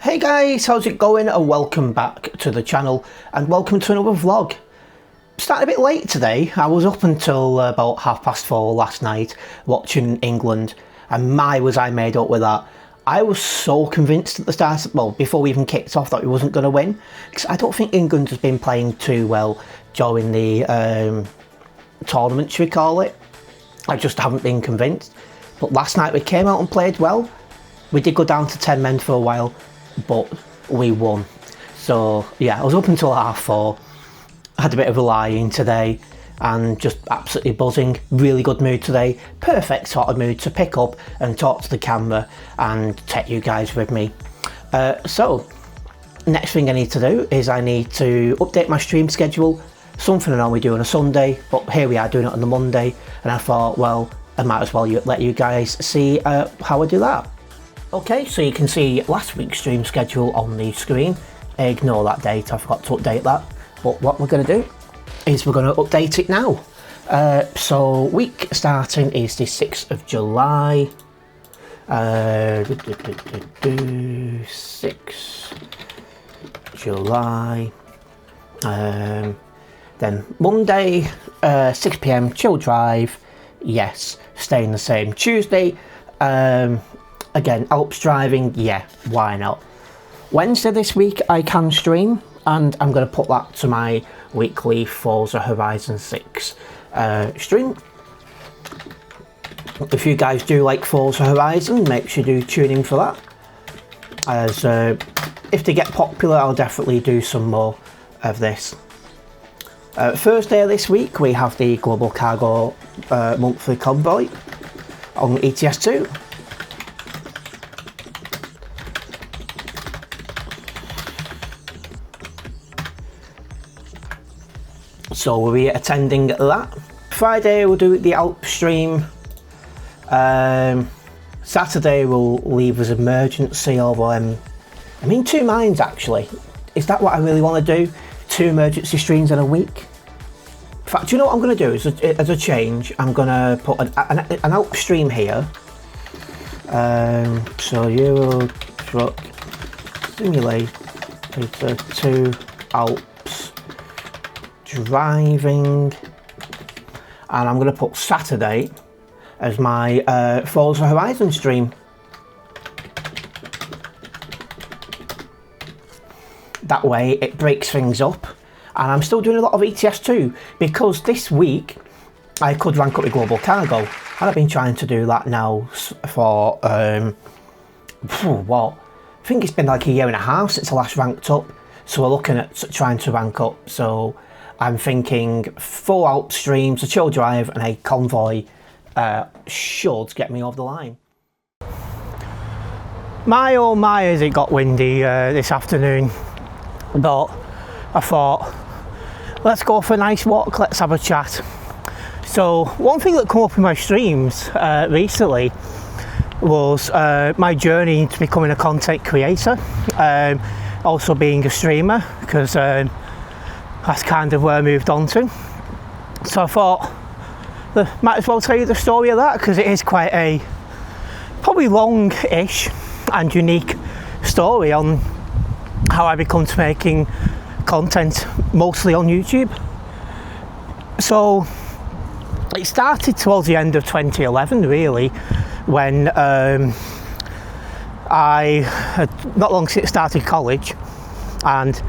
Hey guys, how's it going? And welcome back to the channel and welcome to another vlog. Started a bit late today. I was up until about 4:30 last night watching England, and my was I made up with that. I was so convinced at the start, well before we even kicked off, that we wasn't going to win, because I don't think England has been playing too well during the tournament, should we call it. I just haven't been convinced. But last night we came out and played well. We did go down to 10 men for a while, but we won. So yeah, I was up until 4:30. I had a bit of a lie-in today and just absolutely buzzing. Really good mood today. Perfect sort of mood to pick up and talk to the camera and take you guys with me. So next thing I need to do is I need to update my stream schedule. Something I normally do on a Sunday, but here we are doing it on the Monday, and I thought, well, I might as well let you guys see how I do that. Okay, so you can see last week's stream schedule on the screen. Ignore that date, I forgot to update that. But what we're going to do is we're going to update it now. So week starting is the 6th of July. 6th July. Then Monday, 6 PM, chill drive. Yes, staying the same. Tuesday, again, Alps driving, yeah, why not? Wednesday this week I can stream, and I'm going to put that to my weekly Forza Horizon 6 stream. If you guys do like Forza Horizon, make sure you do tune in for that. As if they get popular, I'll definitely do some more of this. Thursday this week we have the Global Cargo monthly convoy on ETS2. So we'll be attending that. Friday we'll do the Alp stream. Saturday we'll leave as emergency, although I'm in two minds actually. Is that what I really want to do? 2 emergency streams in a week? In fact, do you know what I'm going to do as a change? I'm going to put an Alp stream here. So Euro Truck Simulator 2 Alps driving, and I'm going to put Saturday as my Forza Horizon stream. That way it breaks things up, and I'm still doing a lot of ETS2 because this week I could rank up with Global Cargo, and I've been trying to do that now for what, I think it's been like a year and a half since I last ranked up. So we're looking at trying to rank up. So I'm thinking 4 Alp streams, a chill drive and a convoy should get me over the line. My oh my, has it got windy this afternoon. But I thought, let's go for a nice walk, let's have a chat. So one thing that came up in my streams recently was my journey into becoming a content creator, also being a streamer, because that's kind of where I moved on to. So I thought, might as well tell you the story of that, because it is quite a probably long-ish and unique story on how I become to making content mostly on YouTube. So it started towards the end of 2011 really, when I had not long since started college, and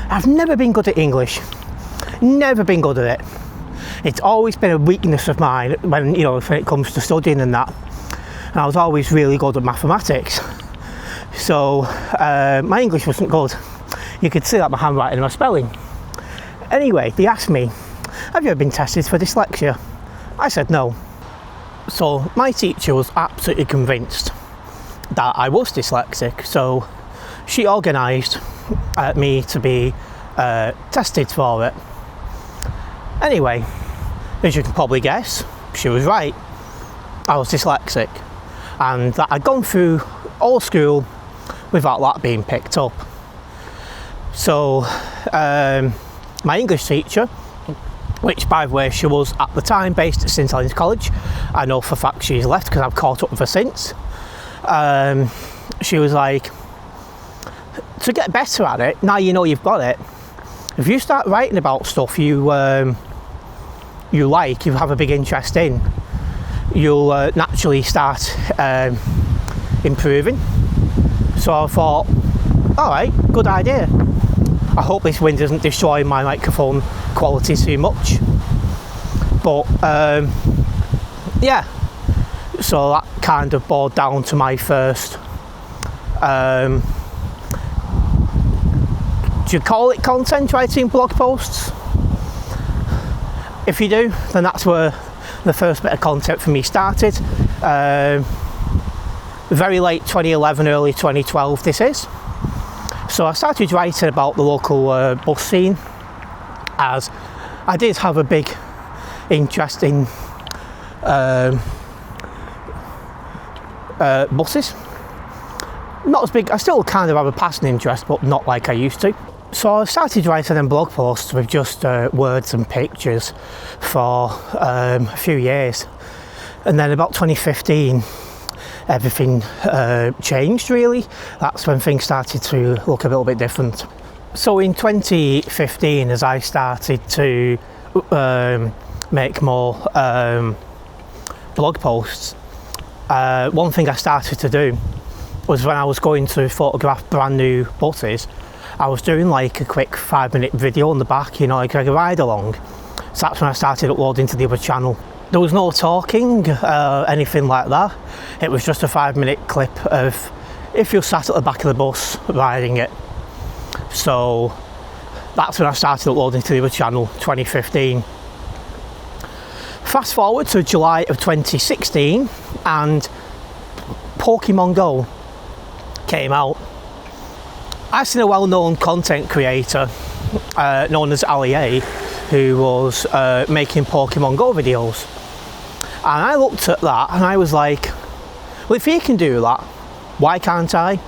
I've never been good at English, never been good at it. It's always been a weakness of mine when it comes to studying and that, and I was always really good at mathematics. So my English wasn't good. You could see that my handwriting and my spelling. Anyway, they asked me, have you ever been tested for dyslexia? I said no. So my teacher was absolutely convinced that I was dyslexic, so she organised me to be tested for it. Anyway, as you can probably guess, she was right. I was dyslexic, and that I'd gone through all school without that being picked up. So my English teacher, which by the way she was at the time based at St Helens College, I know for a fact she's left because I've caught up with her since, she was like, to get better at it, now you know you've got it, if you start writing about stuff you like, you have a big interest in, you'll naturally start improving. So I thought, alright, good idea. I hope this wind doesn't destroy my microphone quality too much. But yeah, so that kind of boiled down to my first, do you call it content writing blog posts? If you do, then that's where the first bit of content for me started. Very late 2011, early 2012 this is. So I started writing about the local bus scene, as I did have a big interest in buses. Not as big, I still kind of have a passing interest, but not like I used to. So I started writing them blog posts with just words and pictures for a few years. And then about 2015, everything changed really. That's when things started to look a little bit different. So in 2015, as I started to make more blog posts, one thing I started to do was when I was going to photograph brand new buses, I was doing like a quick 5-minute video on the back, you know, like a ride along. So that's when I started uploading to the other channel. There was no talking, anything like that. It was just a 5-minute clip of if you're sat at the back of the bus riding it. So that's when I started uploading to the other channel, 2015. Fast forward to July of 2016 and Pokemon Go came out. I seen a well-known content creator known as Ali A, who was making Pokemon Go videos, and I looked at that and I was like, well, if he can do that, why can't I?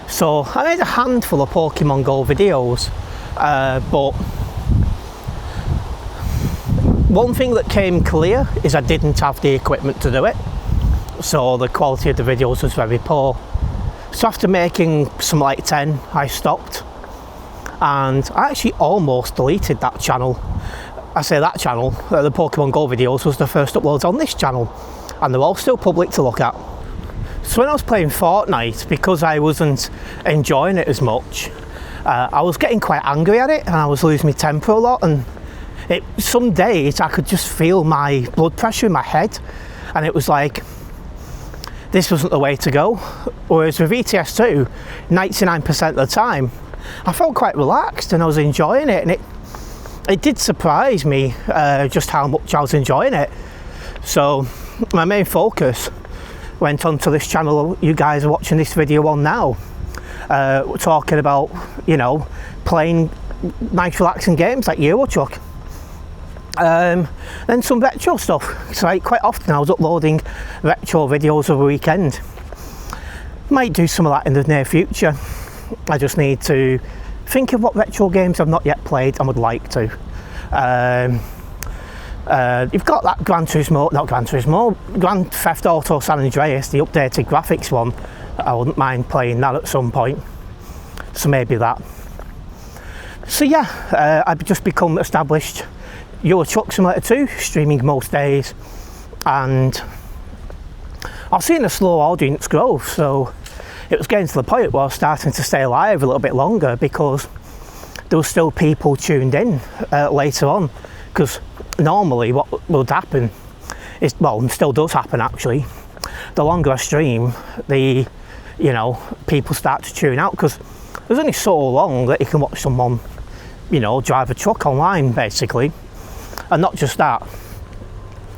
So I made a handful of Pokemon Go videos, but one thing that came clear is I didn't have the equipment to do it, so the quality of the videos was very poor. So after making some like 10, I stopped, and I actually almost deleted that channel. I say that channel, the Pokemon Go videos was the first uploads on this channel, and they're all still public to look at. So when I was playing Fortnite, because I wasn't enjoying it as much, I was getting quite angry at it, and I was losing my temper a lot, and some days I could just feel my blood pressure in my head, and it was like, this wasn't the way to go. Whereas with ETS2, 99% of the time, I felt quite relaxed and I was enjoying it, and it did surprise me just how much I was enjoying it. So my main focus went onto this channel you guys are watching this video on now. We're talking about, you know, playing nice relaxing games like Euro Truck. Then some retro stuff. So like, quite often I was uploading retro videos over the weekend. Might do some of that in the near future. I just need to think of what retro games I've not yet played and would like to. You've got that Grand Theft Auto San Andreas, the updated graphics one. I wouldn't mind playing that at some point. So maybe that. So yeah, I've just become established Euro Truck Simulator 2, streaming most days, and I've seen a slow audience growth, so it was getting to the point where I was starting to stay alive a little bit longer because there were still people tuned in later on. Because normally what would happen is, well, and still does happen actually, the longer I stream, the, you know, people start to tune out, because there's only so long that you can watch someone, you know, drive a truck online basically. And not just that,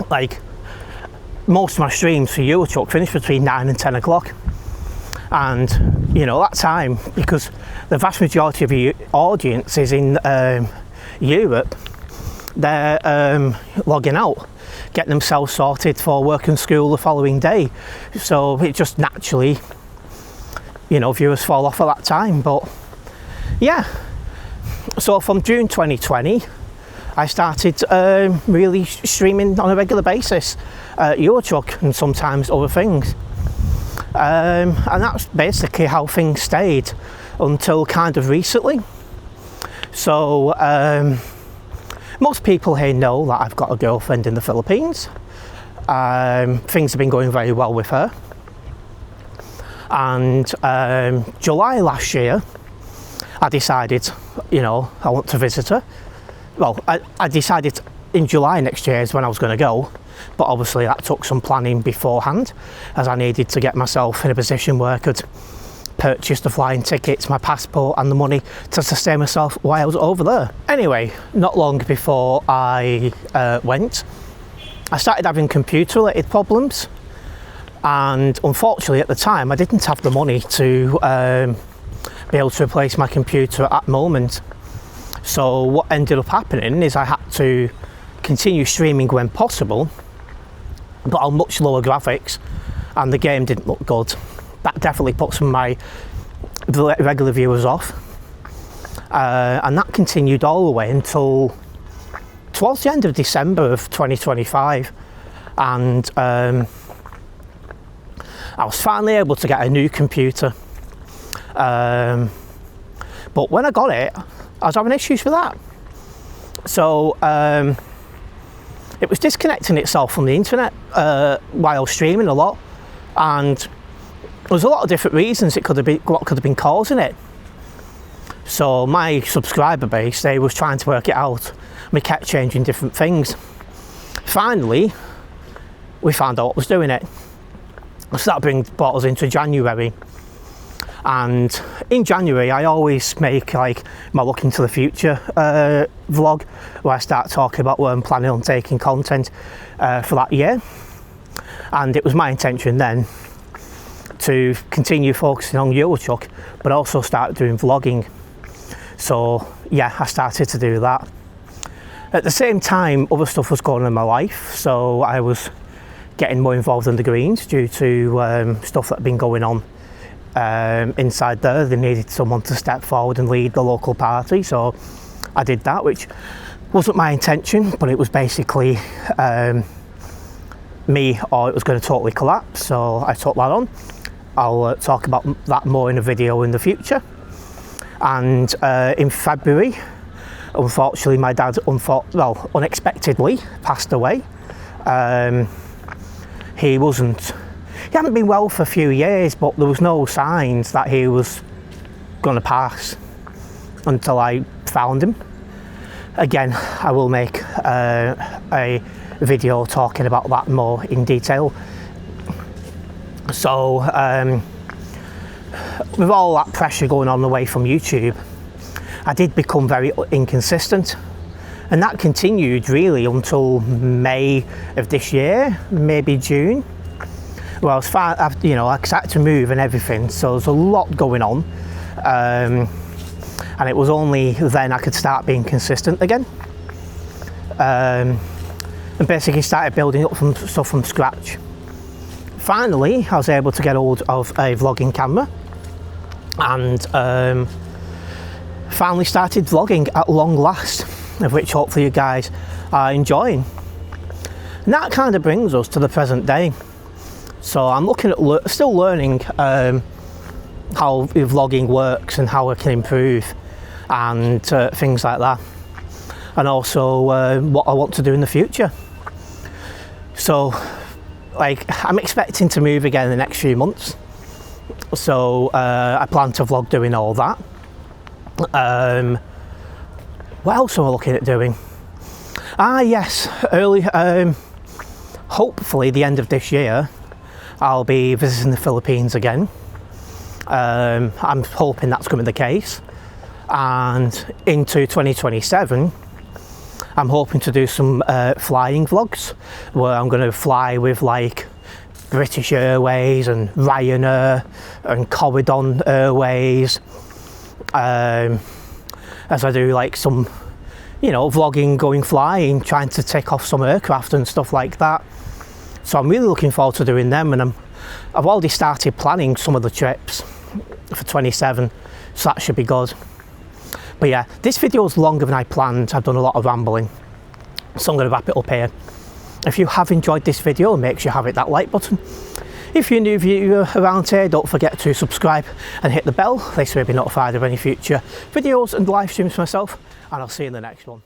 like most of my streams for Euro Truck finish between 9 and 10 o'clock, and you know, that time, because the vast majority of your audience is in Europe, they're logging out, getting themselves sorted for work and school the following day, so it just naturally, you know, viewers fall off at that time. But yeah, so from June 2020 I started really streaming on a regular basis, Euro Truck and sometimes other things. And that's basically how things stayed until kind of recently. So most people here know that I've got a girlfriend in the Philippines. Things have been going very well with her, and July last year I decided, you know, I want to visit her. Well, I decided in July next year is when I was going to go, but obviously that took some planning beforehand, as I needed to get myself in a position where I could purchase the flying tickets, my passport and the money to sustain myself while I was over there. Anyway, not long before I went, I started having computer related problems, and unfortunately at the time I didn't have the money to be able to replace my computer at the moment. So what ended up happening is I had to continue streaming when possible, but on much lower graphics, and the game didn't look good. That definitely put some of my regular viewers off, and that continued all the way until towards the end of December of 2025, and I was finally able to get a new computer, but when I got it I was having issues with that. So it was disconnecting itself from the internet while streaming a lot, and there was a lot of different reasons it could have been, what could have been causing it. So my subscriber base, they was trying to work it out. We kept changing different things. Finally, we found out what was doing it. So that brought us into January. And in January, I always make like my look into the future vlog, where I start talking about where I'm planning on taking content for that year. And it was my intention then to continue focusing on Eurochuck, but also start doing vlogging. So yeah, I started to do that. At the same time, other stuff was going on in my life, so I was getting more involved in the Greens due to stuff that had been going on inside there. They needed someone to step forward and lead the local party, so I did that, which wasn't my intention, but it was basically me or it was going to totally collapse, so I took that on. I'll talk about that more in a video in the future. And in February, unfortunately, my dad unexpectedly passed away. He hadn't been well for a few years, but there was no signs that he was going to pass until I found him. Again, I will make a video talking about that more in detail. So with all that pressure going on away from YouTube, I did become very inconsistent, and that continued really until May of this year, maybe June. Well, I was fine, you know, I had to move and everything, so there's a lot going on, and it was only then I could start being consistent again, and basically started building up stuff from scratch. Finally, I was able to get hold of a vlogging camera, and finally started vlogging at long last, of which hopefully you guys are enjoying. And that kind of brings us to the present day. So I'm looking at still learning how vlogging works and how I can improve and things like that, and also what I want to do in the future. So like, I'm expecting to move again in the next few months, so I plan to vlog doing all that. What else am I looking at doing? Yes, hopefully the end of this year I'll be visiting the Philippines again. I'm hoping that's going to be the case, and into 2027 I'm hoping to do some flying vlogs, where I'm going to fly with like British Airways and Ryanair and Corridon Airways, as I do like some, you know, vlogging, going flying, trying to take off some aircraft and stuff like that. So I'm really looking forward to doing them, and I've already started planning some of the trips for 27, so that should be good. But yeah, this video is longer than I planned. I've done a lot of rambling, so I'm going to wrap it up here. If you have enjoyed this video, make sure you hit that like button. If you're a new viewer around here, don't forget to subscribe and hit the bell. This way you'll be notified of any future videos and live streams for myself, and I'll see you in the next one.